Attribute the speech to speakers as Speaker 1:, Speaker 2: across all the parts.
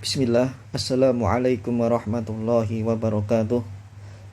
Speaker 1: Bismillah. Assalamualaikum warahmatullahi wabarakatuh.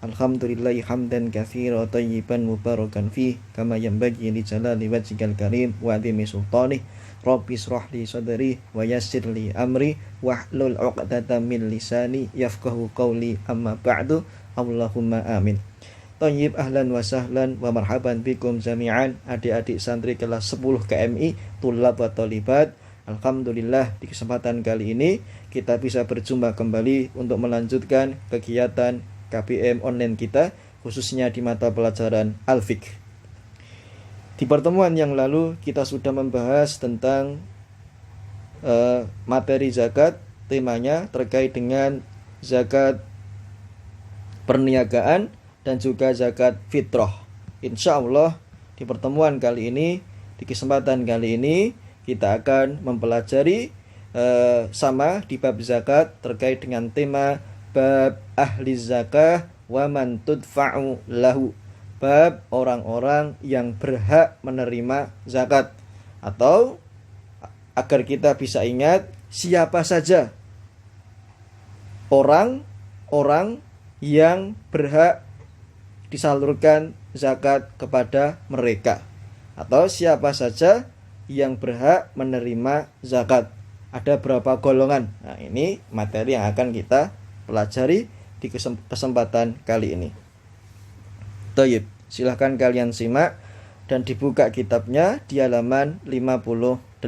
Speaker 1: Alhamdulillahi hamdan katsiran thayyiban mubarakan fih kama yanbaghi li jalali wajhikal karim wa 'azimi sultanih. Rabbi shrah li sadri wa yassir li amri wahlul 'uqdatam min lisani yafqahu qawli, amma ba'du. Allahumma amin. Thayyib, ahlan wa sahlan wa marhaban bikum jami'an, adik-adik santri kelas 10 KMI, tulab wa thalibat. Alhamdulillah, di kesempatan kali ini kita bisa berjumpa kembali untuk melanjutkan kegiatan KBM online kita, khususnya di mata pelajaran Al-Fiqh. Di pertemuan yang lalu kita sudah membahas tentang materi zakat, temanya terkait dengan zakat perniagaan dan juga zakat fitrah. Insya Allah di pertemuan kali ini, di kesempatan kali ini, kita akan mempelajari sama di bab zakat terkait dengan tema bab ahli zakah wa man tudfa'u lahu, bab orang-orang yang berhak menerima zakat, atau agar kita bisa ingat siapa saja orang-orang yang berhak disalurkan zakat kepada mereka, atau siapa saja yang berhak menerima zakat. Ada berapa golongan? Nah, ini materi yang akan kita pelajari di kesempatan kali ini. Thayyib, silahkan kalian simak dan dibuka kitabnya di halaman 58.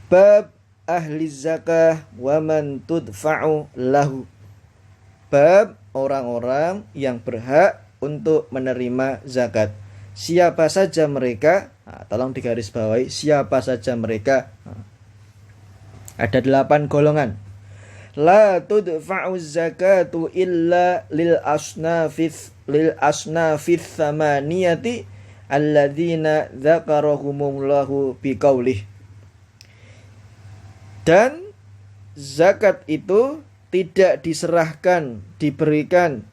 Speaker 1: Bab ahli zakah wa man tudfa'u lahu, bab orang-orang yang berhak untuk menerima zakat. Siapa saja mereka? Nah, tolong digarisbawahi, siapa saja mereka? Nah, ada 8 golongan. La tudfa'u zakatu illa lil asnafis thamaniyati alladzina dzakarahumullahu biqaulih. Dan zakat itu tidak diserahkan, diberikan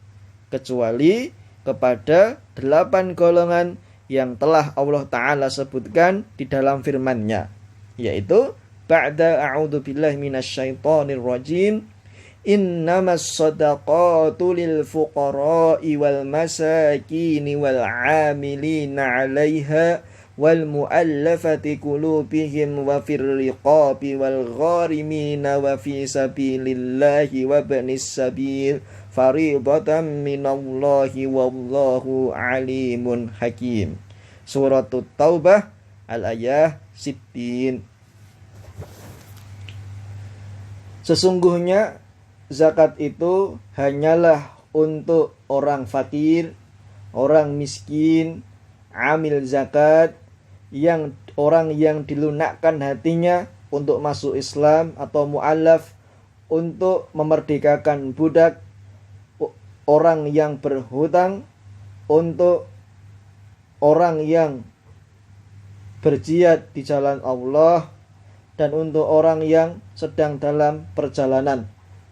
Speaker 1: kecuali kepada 8 golongan yang telah Allah Ta'ala sebutkan di dalam firman-Nya, yaitu ba'da a'udzu billahi minasyaitonir rajim, innamas shadaqatu lil fuqara'i wal masakini wal 'amilina 'alaiha wal mu'allafati qulubihim wa fir riqabi wal gharimina wa fi sabilillahi wa ibnis sabil faridatan minallahi wallahu alimun hakim. Surat Taubah al-ayah 60. Sesungguhnya zakat itu hanyalah untuk orang fakir, orang miskin, amil zakat, yang orang yang dilunakkan hatinya untuk masuk Islam, atau mu'allaf untuk memerdekakan budak, orang yang berhutang, untuk orang yang berjihad di jalan Allah, dan untuk orang yang sedang dalam perjalanan,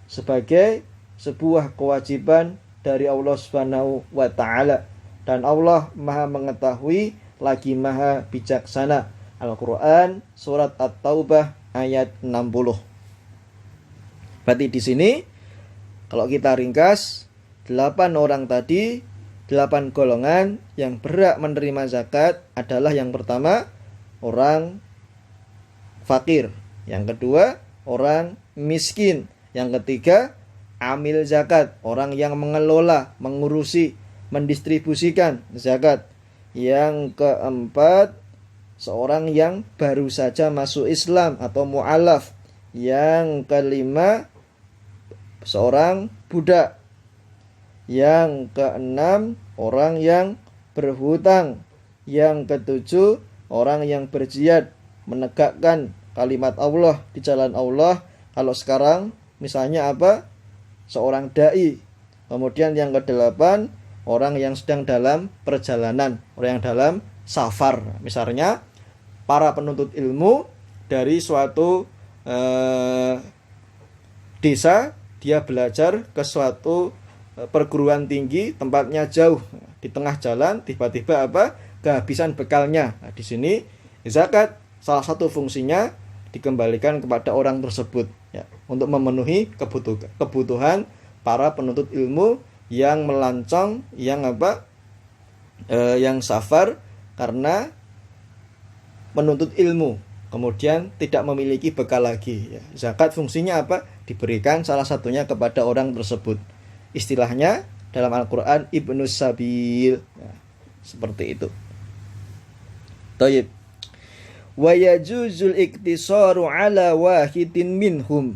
Speaker 1: sebagai sebuah kewajiban dari Allah Subhanahu wa Ta'ala. Dan Allah Maha mengetahui lagi Maha bijaksana. Al-Quran surat At-Taubah ayat 60. Berarti di sini kalau kita ringkas, 8 orang tadi, 8 golongan yang berhak menerima zakat adalah: yang pertama, orang fakir; yang kedua, orang miskin; yang ketiga, amil zakat, orang yang mengelola, mengurusi, mendistribusikan zakat; yang keempat, seorang yang baru saja masuk Islam atau mu'alaf; yang kelima, seorang budak; yang keenam, orang yang berhutang; yang ketujuh, orang yang berjihad menegakkan kalimat Allah di jalan Allah. Kalau sekarang misalnya apa? Seorang dai. Kemudian yang kedelapan, orang yang sedang dalam perjalanan, orang yang dalam safar. Misalnya para penuntut ilmu dari suatu desa, dia belajar ke suatu perguruan tinggi, tempatnya jauh, di tengah jalan tiba-tiba kehabisan bekalnya. Nah, di sini zakat salah satu fungsinya dikembalikan kepada orang tersebut ya, untuk memenuhi kebutuhan para penuntut ilmu yang melancong, yang yang safar karena menuntut ilmu, kemudian tidak memiliki bekal lagi ya. Zakat fungsinya apa? Diberikan salah satunya kepada orang tersebut. Istilahnya dalam Al-Quran Ibnus Sabil ya, seperti itu. Tayyib. Wa yajuzul iktisaru ala wahidin minhum,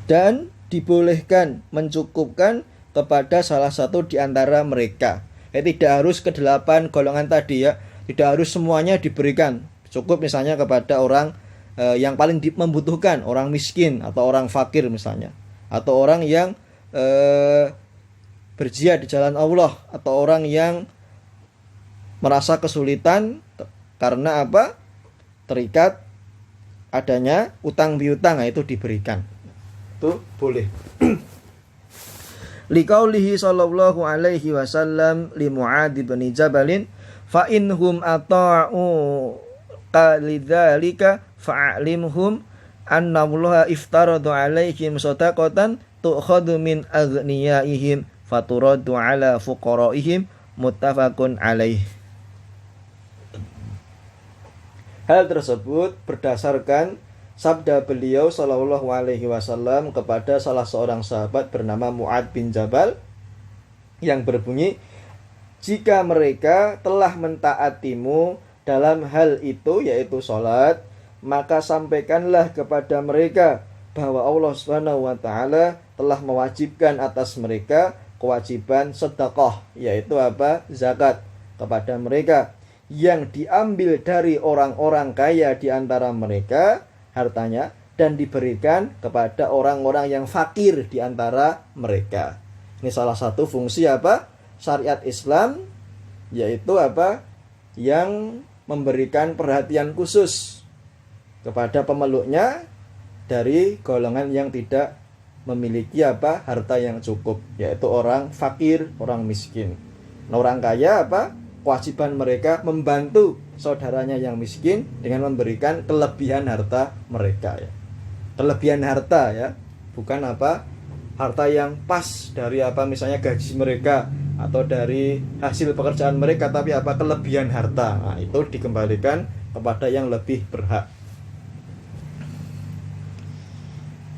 Speaker 1: dan dibolehkan mencukupkan kepada salah satu di antara mereka. Tidak harus ke-8 golongan tadi ya, tidak harus semuanya diberikan. Cukup misalnya kepada orang yang paling membutuhkan, orang miskin atau orang fakir misalnya, atau orang yang berjihad di jalan Allah, atau orang yang merasa kesulitan karena terikat adanya utang piutang, itu diberikan. Itu boleh. Liqaulihi sallallahu alaihi wasallam li Mu'adz bin Jabalin fa inhum ata'u qalidzalika fa'alimhum anna Allah iftarada alaihim shadaqatan tu'khadhu min aghniyaihim faturaddu ala fuqaraihim, muttafaqun alaih. Hal tersebut berdasarkan sabda beliau sallallahu alaihi wasallam kepada salah seorang sahabat bernama Mu'adz bin Jabal yang berbunyi, jika mereka telah mentaatimu dalam hal itu, yaitu sholat, maka sampaikanlah kepada mereka bahwa Allah Subhanahu wa ta'ala telah mewajibkan atas mereka kewajiban sedekah, yaitu zakat, kepada mereka, yang diambil dari orang-orang kaya di antara mereka hartanya, dan diberikan kepada orang-orang yang fakir di antara mereka. Ini salah satu fungsi syariat Islam, yaitu yang memberikan perhatian khusus kepada pemeluknya dari golongan yang tidak memiliki harta yang cukup, yaitu orang fakir, orang miskin. Nah, orang kaya kewajiban mereka membantu saudaranya yang miskin dengan memberikan kelebihan harta mereka ya. Kelebihan harta ya, bukan harta yang pas dari misalnya gaji mereka atau dari hasil pekerjaan mereka, tapi kelebihan harta. Nah, itu dikembalikan kepada yang lebih berhak.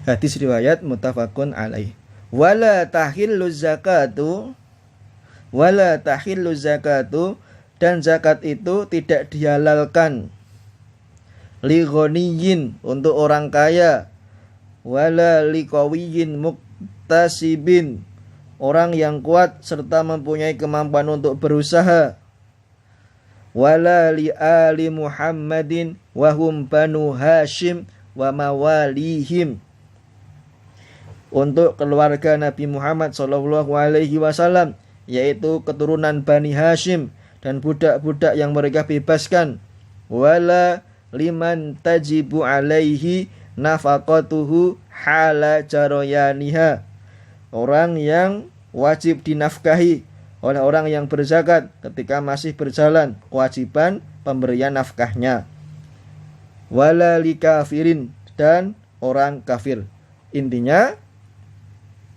Speaker 1: Hadis riwayat muttafaqun alaih. Wala tahillu zakatu, dan zakat itu tidak dihalalkan li ghaniyin, untuk orang kaya, wala li qawiyyin muktasibin, orang yang kuat serta mempunyai kemampuan untuk berusaha, wala li ali Muhammadin wa hum banu Hashim wa mawalihim, untuk keluarga Nabi Muhammad sallallahu alaihi wasallam, yaitu keturunan Bani Hashim dan budak-budak yang mereka bebaskan, wala liman tajibu alaihi nafaqatuhu hala jaroyaniha, orang yang wajib dinafkahi oleh orang yang berzakat ketika masih berjalan kewajiban pemberian nafkahnya, wala likafirin, dan orang kafir. Intinya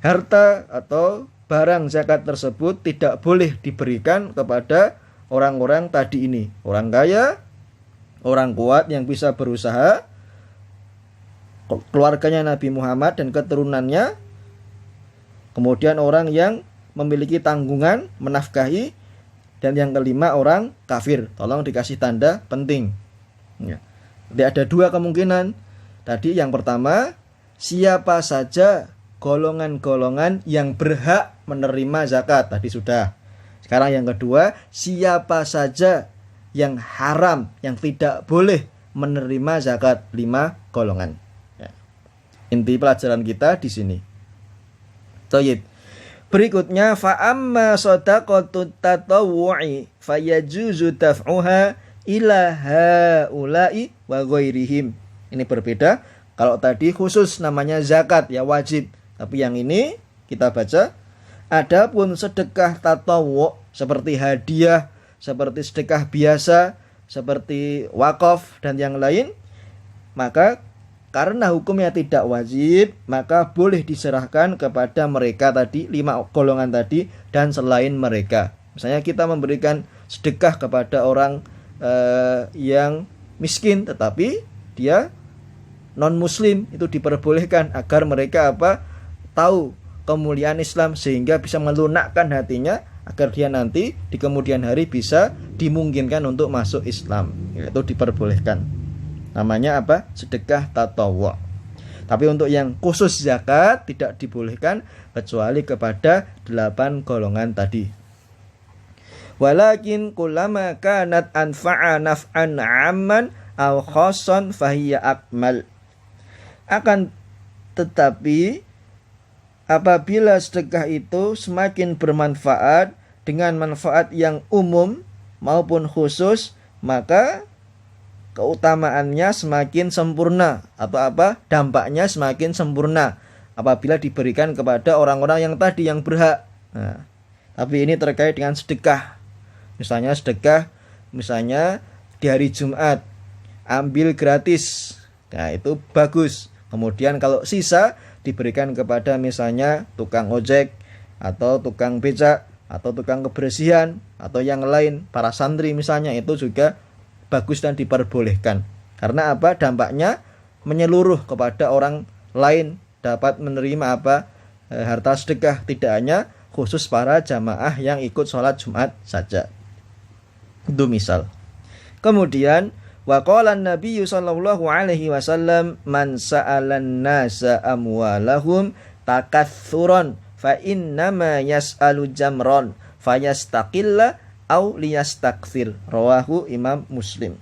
Speaker 1: harta atau barang zakat tersebut tidak boleh diberikan kepada orang-orang tadi ini, orang kaya, orang kuat yang bisa berusaha, keluarganya Nabi Muhammad dan keturunannya, kemudian orang yang memiliki tanggungan menafkahi, dan yang kelima orang kafir. Tolong dikasih tanda penting ya. Jadi ada dua kemungkinan. Tadi yang pertama, siapa saja golongan-golongan yang berhak menerima zakat, tadi sudah. Sekarang yang kedua, siapa saja yang haram, yang tidak boleh menerima zakat, 5 golongan ya. Inti pelajaran kita di sini. Thayyib. Berikutnya, fa amma shadaqatut tatawwu'i fayajuzu daf'uha ila haula'i wa ghairihim. Ini berbeda. Kalau tadi khusus namanya zakat ya, wajib. Tapi yang ini kita baca, adapun sedekah tatawwu seperti hadiah, seperti sedekah biasa, seperti wakaf dan yang lain, maka karena hukumnya tidak wajib, maka boleh diserahkan kepada mereka tadi, 5 golongan tadi dan selain mereka. Misalnya kita memberikan sedekah kepada orang yang miskin tetapi dia non muslim, itu diperbolehkan agar mereka tahu kemuliaan Islam sehingga bisa melunakkan hatinya agar dia nanti di kemudian hari bisa dimungkinkan untuk masuk Islam. Itu diperbolehkan. Namanya sedekah tatawwu'. Tapi untuk yang khusus zakat tidak dibolehkan kecuali kepada 8 golongan tadi. Walakin kullama kanat anfa'a naf'an 'amman aw khassan fahiya akmal. Akan tetapi apabila sedekah itu semakin bermanfaat dengan manfaat yang umum maupun khusus, maka keutamaannya semakin sempurna atau dampaknya semakin sempurna apabila diberikan kepada orang-orang yang tadi yang berhak. Nah, tapi ini terkait dengan sedekah. Misalnya sedekah, misalnya di hari Jumat ambil gratis. Nah, itu bagus. Kemudian kalau sisa diberikan kepada misalnya tukang ojek atau tukang becak atau tukang kebersihan atau yang lain, para santri misalnya, itu juga bagus dan diperbolehkan. Karena dampaknya menyeluruh kepada orang lain, dapat menerima harta sedekah, tidak hanya khusus para jamaah yang ikut sholat Jumat saja. Itu misal. Kemudian wa qala an-nabiy sallallahu alaihi wasallam man sa'alan nasa amwalahum takatsuran fa innama yas'alu jamron fayastaqilla au liyastakthir. Rawahu Imam Muslim.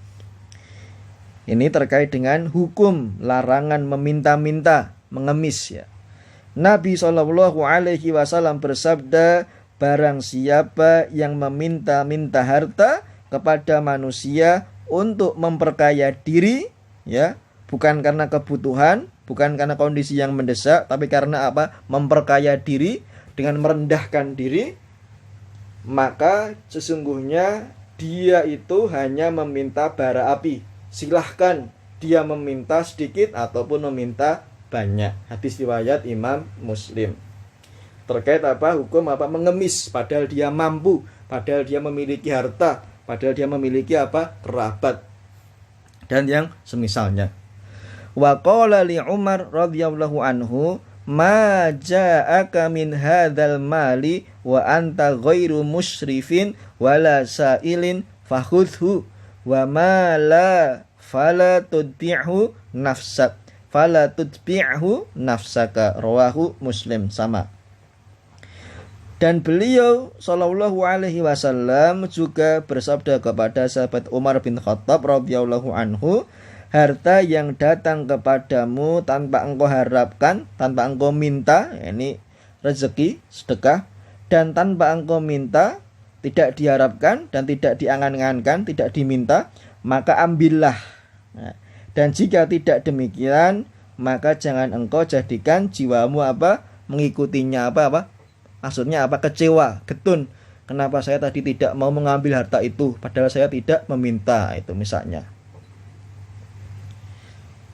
Speaker 1: Ini terkait dengan hukum larangan meminta-minta, mengemis ya. Nabi sallallahu alaihi wasallam bersabda, barang siapa yang meminta-minta harta kepada manusia untuk memperkaya diri, ya, bukan karena kebutuhan, bukan karena kondisi yang mendesak, tapi karena memperkaya diri dengan merendahkan diri, maka sesungguhnya dia itu hanya meminta bara api. Silahkan dia meminta sedikit ataupun meminta banyak. Hadis riwayat Imam Muslim. Terkait hukum mengemis padahal dia mampu, padahal dia memiliki harta, padahal dia memiliki kerabat dan yang semisalnya. Wa qala li Umar radhiyallahu anhu, ma ja'aka min hadzal mali wa anta ghairu musyrifin wala sa'ilin fakhudhu wa ma la fala tudbi'hu nafsaka. Rawahu Muslim. Sama. Dan beliau sallallahu alaihi wasallam juga bersabda kepada sahabat Umar bin Khattab radhiyallahu anhu, harta yang datang kepadamu tanpa engkau harapkan, tanpa engkau minta, ini rezeki, sedekah, dan tanpa engkau minta, tidak diharapkan dan tidak diangan-angankan, tidak diminta, maka ambillah. Nah, dan jika tidak demikian, maka jangan engkau jadikan jiwamu mengikutinya maksudnya kecewa, getun. Kenapa saya tadi tidak mau mengambil harta itu padahal saya tidak meminta, itu misalnya.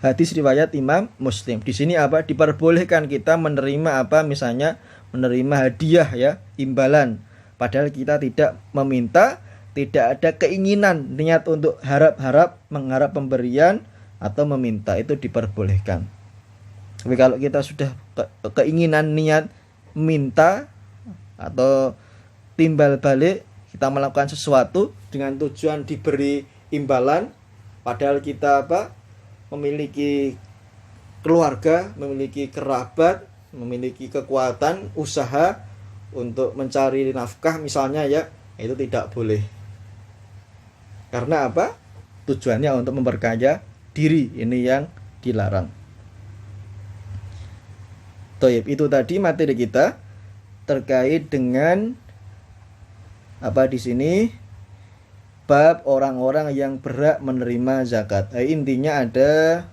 Speaker 1: Hadis riwayat Imam Muslim. Di sini diperbolehkan kita menerima misalnya menerima hadiah ya, imbalan. Padahal kita tidak meminta, tidak ada keinginan niat untuk mengharap pemberian atau meminta, itu diperbolehkan. Tapi kalau kita sudah keinginan niat minta atau timbal balik, kita melakukan sesuatu dengan tujuan diberi imbalan, padahal kita memiliki keluarga, memiliki kerabat, memiliki kekuatan usaha untuk mencari nafkah misalnya ya, itu tidak boleh. Karena tujuannya untuk memperkaya diri, ini yang dilarang. Toib, itu tadi materi kita terkait dengan di sini bab orang-orang yang berhak menerima zakat. Intinya ada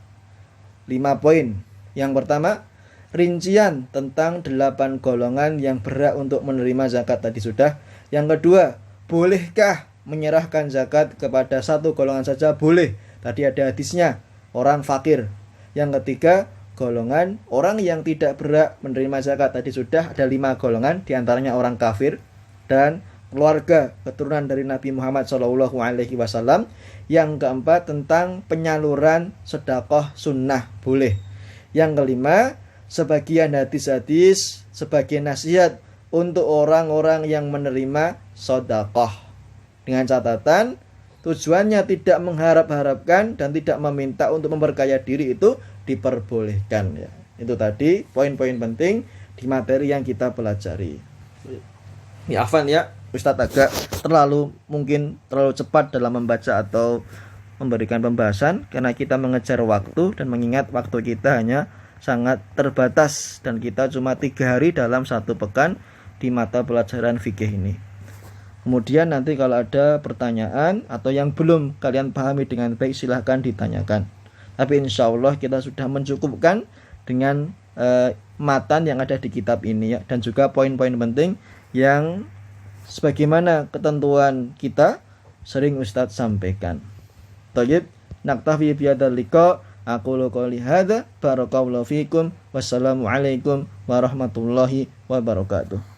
Speaker 1: 5 poin. Yang pertama, rincian tentang 8 golongan yang berhak untuk menerima zakat tadi sudah. Yang kedua, bolehkah menyerahkan zakat kepada satu golongan saja boleh. Tadi ada hadisnya, orang fakir. Yang ketiga, golongan orang yang tidak berhak menerima zakat. Tadi sudah ada 5 golongan, diantaranya orang kafir dan keluarga keturunan dari Nabi Muhammad SAW. Yang keempat, tentang penyaluran sedekah sunnah boleh. Yang kelima, sebagian hadis-hadis sebagai nasihat untuk orang-orang yang menerima sedekah, dengan catatan tujuannya tidak mengharap-harapkan dan tidak meminta untuk memperkaya diri, itu diperbolehkan ya. Itu tadi poin-poin penting di materi yang kita pelajari. Ya afwan ya, Ustadz agak mungkin terlalu cepat dalam membaca atau memberikan pembahasan karena kita mengejar waktu dan mengingat waktu kita hanya sangat terbatas dan kita cuma 3 hari dalam 1 pekan di mata pelajaran fikih ini. Kemudian nanti kalau ada pertanyaan atau yang belum kalian pahami dengan baik silahkan ditanyakan. Tapi insya Allah kita sudah mencukupkan dengan matan yang ada di kitab ini ya, dan juga poin-poin penting yang sebagaimana ketentuan kita sering Ustadz sampaikan. Thayyib, naktafi bihadzal liqa. Aqulu qouli hadza barakallahu fikum. Wassalamualaikum warahmatullahi wabarakatuh.